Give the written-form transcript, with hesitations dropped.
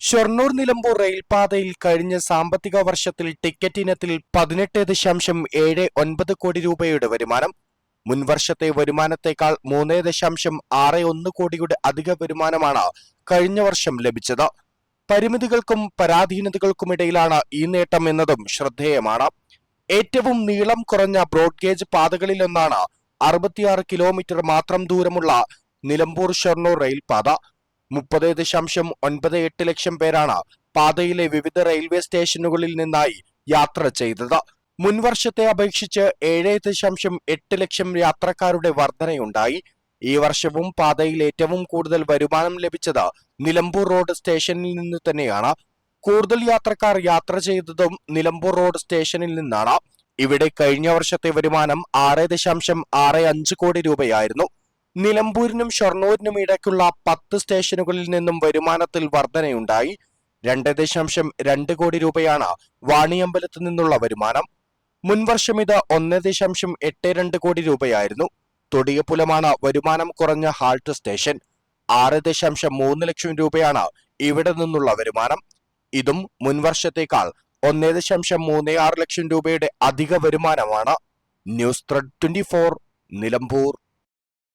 ഷൊർണൂർ നിലമ്പൂർ റെയിൽപാതയിൽ കഴിഞ്ഞ സാമ്പത്തിക വർഷത്തിൽ ടിക്കറ്റ് ഇനത്തിൽ 18.79 കോടി രൂപയുടെ വരുമാനം. മുൻവർഷത്തെ വരുമാനത്തേക്കാൾ 3.61 കോടിയുടെ അധിക വരുമാനമാണ് കഴിഞ്ഞ വർഷം ലഭിച്ചത്. പരിമിതികൾക്കും പരാധീനതകൾക്കുമിടയിലാണ് ഈ നേട്ടം എന്നതും ശ്രദ്ധേയമാണ്. ഏറ്റവും നീളം കുറഞ്ഞ ബ്രോഡ്ഗേജ് പാതകളിലൊന്നാണ് 66 കിലോമീറ്റർ മാത്രം ദൂരമുള്ള നിലമ്പൂർ ഷൊർണൂർ റെയിൽപാത. 30.98 ലക്ഷം പേരാണ് പാതയിലെ വിവിധ റെയിൽവേ സ്റ്റേഷനുകളിൽ നിന്നായി യാത്ര ചെയ്തത്. മുൻവർഷത്തെ അപേക്ഷിച്ച് 7.8 ലക്ഷം യാത്രക്കാരുടെ വർധനയുണ്ടായി. ഈ വർഷവും പാതയിൽ ഏറ്റവും കൂടുതൽ വരുമാനം ലഭിച്ചത് നിലമ്പൂർ റോഡ് സ്റ്റേഷനിൽ നിന്ന് തന്നെയാണ്. കൂടുതൽ യാത്രക്കാർ യാത്ര ചെയ്തതും നിലമ്പൂർ റോഡ് സ്റ്റേഷനിൽ നിന്നാണ്. ഇവിടെ കഴിഞ്ഞ വർഷത്തെ വരുമാനം 6.65 കോടി രൂപയായിരുന്നു. നിലമ്പൂരിനും ഷൊർണൂരിനും ഇടയ്ക്കുള്ള 10 സ്റ്റേഷനുകളിൽ നിന്നും വരുമാനത്തിൽ വർധനയുണ്ടായി. 2.2 കോടി രൂപയാണ് വാണിയമ്പലത്ത് നിന്നുള്ള വരുമാനം. മുൻവർഷം ഇത് 1.82 കോടി രൂപയായിരുന്നു. തൊടിയപ്പുലമാണ് വരുമാനം കുറഞ്ഞ ഹാൾട്ട് സ്റ്റേഷൻ. 6.3 ലക്ഷം രൂപയാണ് ഇവിടെ നിന്നുള്ള വരുമാനം. ഇതും മുൻവർഷത്തേക്കാൾ 1.36 ലക്ഷം രൂപയുടെ അധിക വരുമാനമാണ്. News thread 24 Nilambur.